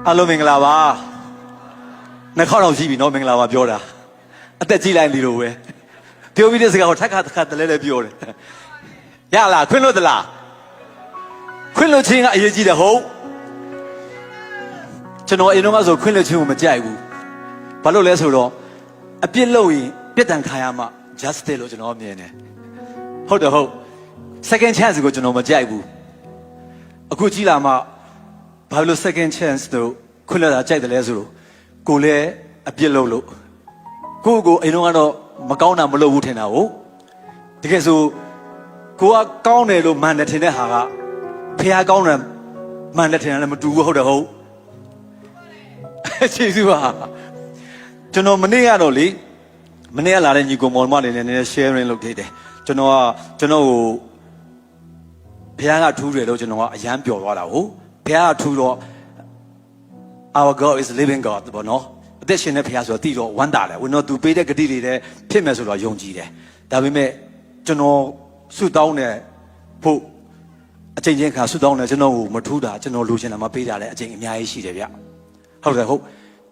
အားလုံးမင်္ဂလာပါနှခေါင်းတော်ရှိပြီနော်မင်္ဂလာပါပြောတာအသက်ကြီးလိုက်ပြီလို့ပဲပြောပြီးတဲ့စကားကိုထပ်ခါတလဲလဲပြောတယ်ရလားခွင့်လို့သလားခွင့်လို့ချင်းကအရေးကြီးတယ်ဟုတ်ကျွန်တော်အိမ်တော့ဆိုခွင့်လို့ချင်းကိုမကြိုက်ဘူးဘာလို့လဲဆိုတော့အပြစ်လုပ်ရင်ပြစ်ဒဏ်ခံရမှ justice လို့ကျွန်တော်မြင်တယ်ဟုတ်တယ်ဟုတ် second chance ကိုကျွန်တော်မကြိုက်ဘူးအခုကြည့်လာမှဘာလို့ second chance တို့ခွင့်လွှတ်တာကြိုက်တယ်လဲဆိုတော့ကိုလည်းအပြစ်လုပ်လို့ကိုအိမ်တော့ကတော့မကောင်းတာမလုပ်ဘူးထင်တာဟုတ်တကယ်ဆိုကိုကကောင်းတယ်လို့မှန်တယ်ထင်တဲ့ဟာကဖះကောင်းတယ်မှန်တယ်ထင်တယ်လည်းမတူဘူးဟုတ်တယ်ဟုတ်ကျေးဇူးပါကျွန်တော်မနေ့ကတော့လေမနေ့ကလာတဲ့ညီကောင်မောင်မလေးနဲ့နည်းနည်း sharing လုပ်ခဲ့တယ်ကျွန်တော်ကိုဘုရားကထူးတယ်လို့ကျွန်တော်ကအယမ်းပျော်သွားတာဟုတ်ဘုရားကထူးတော့ our God is living God ဘောနော်အသက်ရှင်တဲ့ဘုရားဆိုတော့တည်တော့ဝမ်းတာတယ်ဝင်တော့သူပေးတဲ့ဂတိတွေလည်းဖြစ်မယ်ဆိုတော့ယုံကြည်တယ်ဒါပေမဲ့ကျွန်တော်ဆုတောင်းတယ်ဖို့အချိန်ချင်းခါဆုတောင်းတယ်ကျွန်တော်ကိုမထူးတာကျွန်တော်လိုချင်တာမပေးတာလည်းအချိန်အများကြီးရှိတယ်ဗျဟုတ်တယ်ဟုတ်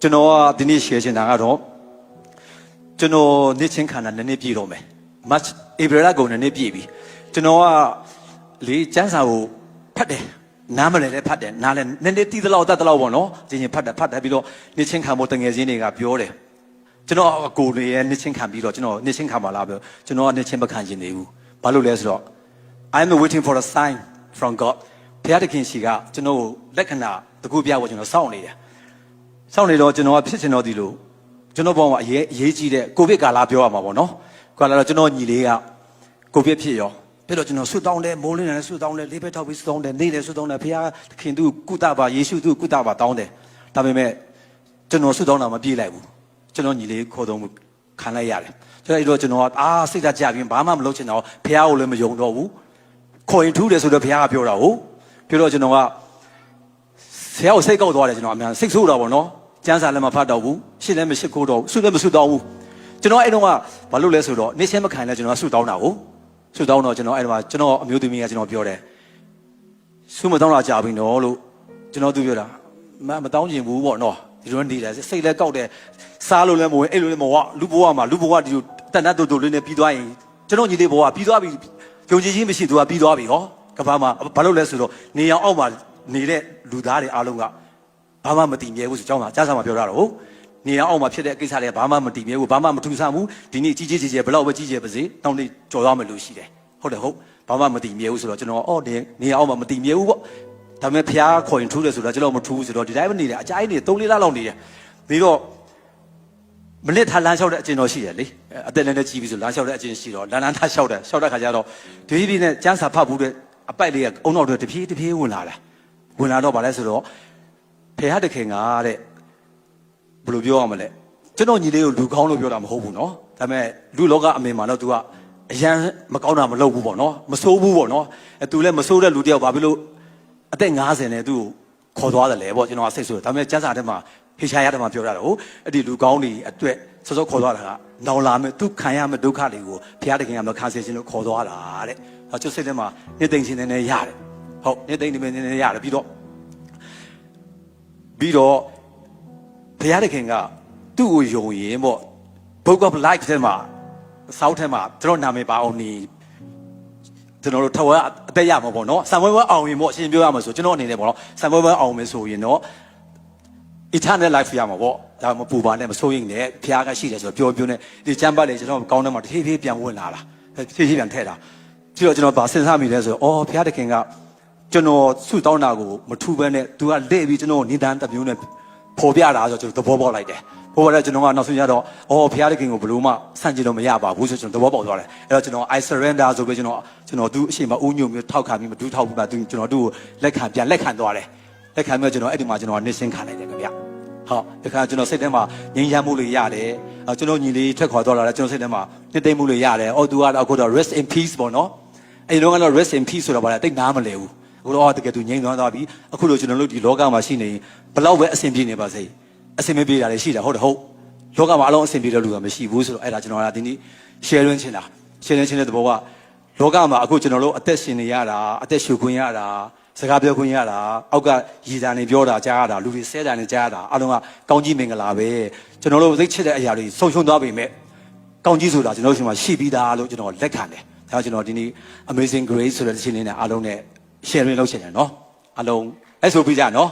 ကျွန်တော်ကဒီနေ့ share ချင်တာကတော့ကျွန်တော်နေ့ချင်းခန္ဓာနည်းနည်းပြည့်တော့မယ် March April လကုန်နည်းနည်းပြည့်ပြီကျွန်တော်ကလေကျန်းစာကိုဖတ်တယ်နားမလဲလည်းဖတ်တယ်နားလဲနည်းနည်းတီးသလောက်တတ်သလောက်ပေါ့နော်ကျင်ဖတ်တယ်ပြီးတော့နေ့ချင်းခံဖို့တငယ်ချင်းတွေကပြောတယ်ကျွန်တော်အကိုတွေရဲ့နေ့ချင်းခံပြီးတော့ကျွန်တော်နေ့ချင်းခံပါလားပြောကျွန်တော်ကနေ့ချင်းမခံချင်နေဘူးဘာလို့လဲဆိုတော့ I'm waiting for a sign from God ဘုရားသခင်ရှိကကျွန်တော်ကိုလက္ခဏာတကူပြဖို့ကျွန်တော်စောင့်နေတယ်စောင့်နေတော့ကျွန်တော်ကဖြစ်ချင်တော့ဒီလိုကျွန်တော်ဘောကအရေးကြီးတဲ့ကိုဗစ်ကာလပြောရမှာပေါ့နော်ကာလတော့ကျွန်တော်ညီလေးကကိုဗစ်ဖြစ်ရောပြီးတော့ကျွန်တော်ဆုတောင်းတယ်မိုးလင်းတယ်ဆုတောင်းတယ်လေးဘက်ထောက်ပြီးဆုတောင်းတယ်နေ့လည်းဆုတောင်းတယ်ဘုရားသခင်သူကုသပါယေရှုသူကုသပါတောင်းတယ်ဒါပေမဲ့ကျွန်တော်ဆုတောင်းတာမပြေးလိုက်ဘူးကျွန်တော်ညီလေးခေါ်တော့ခံလိုက်ရတယ်ကျွန်တော်စိတ်ဓာတ်ကြပြီးဘာမှမလုပ်ချင်တော့ဘုရားကိုလည်းမယုံတော့ဘူးခေါ်ရင်ထူးတယ်ဆိုတော့ဘုရားကပြောတာဟုတ်ပြောတော့ကျွန်တော်ကဆရာကိုစိတ်ကောက်သွားတယ်ကျွန်တော်အများစိတ်ဆိုးတာပေါ့နော်ကျမ်းစာလည်းမဖတ်တော့ဘူးရှစ်လည်းမရှိခိုးတော့ဘူးဆုလည်းမဆုတောင်းဘူးကျွန်တော်အဲ့တော့ကဘာလို့လဲဆိုတော့နေ့ချင်းမခံလဲကျွန်တော်ဆုတောင်းတာဟုတ်ဆုတောင်းတော့ကျွန်တော်အဲ့တော့ကျွန်တော်အမျိုးသမီးကကျွန်တော်ပြောတယ်ဆုမတောင်းတာကြာပြီနော်လို့ကျွန်တော်သူပြောတာမတောင်းချင်ဘူးပေါ့နော်ဒီလိုနေတယ်စိတ်လည်းကောက်တယ်စားလို့လည်းမဝင်အဲ့လိုလည်းမဝလူဘဝမှာလူဘဝဒီလိုတန်တတ်တူလေးနဲ့ပြီးသွားရင်ကျွန်တော်ညီလေးဘဝပြီးသွားပြီယုံကြည်ခြင်းမရှိသူကပြီးသွားပြီဟောကဘာမှာဘာလို့လဲဆိုတော့နေအောင်အောက်မှာနေတဲ့လူသားတွေအားလုံးကဘာမှမတည်မြဲဘူးဆိုကြောင်းတာကြားစာမှာပြောတာတော့နေအောင်အောက်မှာဖြစ်တဲ့ကိစ္စတွေကဘာမှမတည်မြဲဘူးဘာမှမထူဆန်းဘူးဒီနေ့ကြီးကြီးဘယ်လောက်ပဲကြီးပါစေတောင်းနေကြော်သွားမယ်လို့ရှိတယ်ဟုတ်တယ်ဟုတ်ဘာမှမတည်မြဲဘူးဆိုတော့ကျွန်တော်နေအောင်မှာမတည်မြဲဘူးပေါ့ဒါပေမဲ့ဖျားခေါ်ရင်ထူးတယ်ဆိုတော့ကျွန်တော်မထူးဘူးဆိုတော့ဒီတိုင်းမနေတယ်အကြိုက်နေ3-4 လလောက်နေတယ်ပြီးတော့မနစ်ထားလမ်းလျှောက်တဲ့အကျဉ်တော်ရှိတယ်လေအသက်လည်းကြီးပြီဆိုလမ်းလျှောက်တဲ့အကျဉ်ရှိတော့လမ်းထားလျှောက်တဲ့ခါကျတော့ဒီပြည်နဲ့ကျန်းစာဖတ်ဘူးတဲ့အပိုက်လေးကအုံနောက်တွေတဖြည်းဝင်လာတော့ဗာလဲဆိုတော့ဖះတခင်ကတဲ့ဘယ်လိုပြောရမလဲကျွန်တော်ညီလေးကိုလူကောင်းလို့ပြောတာမဟုတ်ဘူးနော်ဒါပေမဲ့လူလောကအမေမှာတော့ तू ကအရန်မကောင်းတာမလုပ်ဘူးပေါ့နော်မဆိုးဘူးပေါ့နော်သူလည်းမဆိုးတဲ့လူတယောက်ဘာဖြစ်လို့အသက်50နဲ့သူ့ကိုခေါ်သွားတယ်လေပေါ့ကျွန်တော်ကစိတ်ဆိုးတယ်ဒါပေမဲ့ကျန်းစာထဲမှာဖေရှားရတဲ့မှာပြောတာတော့အဲ့ဒီလူကောင်းတွေအတွက်စောစောခေါ်သွားတာကနောင်လာမဲ့သူခံရမဲ့ဒုက္ခတွေကိုဖះတခင်ကမခံစေခြင်းလို့ခေါ်သွားတာတဲ့ကျွတ်စိတ်ထဲမှာနေသိမ့်ခြင်းနဲ့ရတယ်ဟုတ်နေသိမ့်နေနဲ့ရတယ်ပြီးတော့ဘုရားသခင်ကသူ့ကိုယုံရင်ပေါ့ Book of Life ထဲမှာစောက်ထဲမှာကျွန်တော်နာမည်ပါအောင်နေကျွန်တော်တို့ထဝရအသက်ရမှာပေါ့နော်ဆံပွဲပွဲအောင်ရင်ပေါ့အရှင်ပြောရမှာဆိုကျွန်တော်အနေနဲ့ပေါ့နော်ဆံပွဲပွဲအောင်မယ်ဆိုရင်တော့ eternal life ရမှာပေါ့ဒါမပူပါနဲ့မစိုးရိမ်နဲ့ဘုရားကရှိတယ်ဆိုတော့ပြောနဲ့ဒီချမ်းပတ်လေကျွန်တော်ကောင်းတဲ့မှာတဖြည်းဖြည်းပြန်ဝင်လာတာဖြည်းဖြည်းပြန်ထည့်တာပြီးတော့ကျွန်တော်ဗာစဉ်းစားမိလဲဆိုတော့ဘုရားသခင်ကကျွန်တော်ဆုတောင်းတာကိုမထူဘဲနဲ့ तू ကလက်ပြီးကျွန်တော်နိဒန်းတစ်မျိုးနဲ့ပေါ်ပြတာဆိုကျွန်တော်သဘောပေါက်လိုက်တယ်ပေါ်ပေါ်တော့ကျွန်တော်ကနောက်ဆုံးရတော့ဘုရားသခင်ကိုဘလို့မှဆန့်ကျင်လို့မရပါဘူးဆိုကျွန်တော်သဘောပေါက်သွားတယ်အဲ့တော့ကျွန်တော် I surrender ဆိုပြီးကျွန်တော်သူ့အရှိမဦးညွတ်မျိုးထောက်ခံပြီးမတူးထောက်ပြီးမှကျွန်တော်သူ့ကိုလက်ခံသွားတယ်လက်ခံပြီးကျွန်တော်အဲ့ဒီမှာကျွန်တော်နေရှင်းခံလိုက်တယ်ခင်ဗျဟုတ်ဒီခါကျွန်တော်စိတ်ထဲမှာငြိမ်းချမ်းမှုလေးရတယ်ကျွန်တော်ညီလေးထွက်ခွာသွားလာတယ်ကျွန်တော်စိတ်ထဲမှာနှစ်သိမ့်မှုလေးရတယ်သူကတော့အခုတော့ rest in peace ပေါ့နော်အဲ့ဒီတော့ကတော့ rest in peace ဆိုတာဘာလဲတိတ်နားမလဲဘူးအခုတော့တကယ်သူငြိမ်းသွားပြီအခုလိုကျွန်တော်တို့ဒီလောကမှာရှိနေဘလောက်ပဲအဆင်ပြေနေပါစေအဆင်မပြေတာလည်းရှိတာဟုတ်တယ်ဟုတ်လောကမှာအလုံးအဆင်ပြေတဲ့လူကမရှိဘူးဆိုတော့အဲ့ဒါကျွန်တော်ကဒီနေ့ sharing ချင်တဲ့သဘောကလောကမှာအခုကျွန်တော်တို့အသက်ရှင်နေရတာအသက်ရှူခွင့်ရတာ စကားပြောခွင့်ရတာအောက်ကရည်တန်နေပြောတာကြားရတာလူတွေဆဲတန်နေကြားရတာအားလုံးကကောင်းကြီးမင်္ဂလာပဲကျွန်တော်တို့သိချစ်တဲ့အရာတွေဆုံးရှုံးသွားပြီမဲ့ကောင်းကြီးဆိုတာကျွန်တော်တို့ရှင်မှာရှိပြီးသားလို့ကျွန်တော်လက်ခံတယ်ဒါကြောင့်ကျွန်တော်ဒီနေ့ Amazing Grace ဆိုတဲ့တစ်ချိန်လေးနဲ့အားလုံးနဲ့ sharing လုပ်ချင်တယ်နော်အားလုံး SOP ကြနော်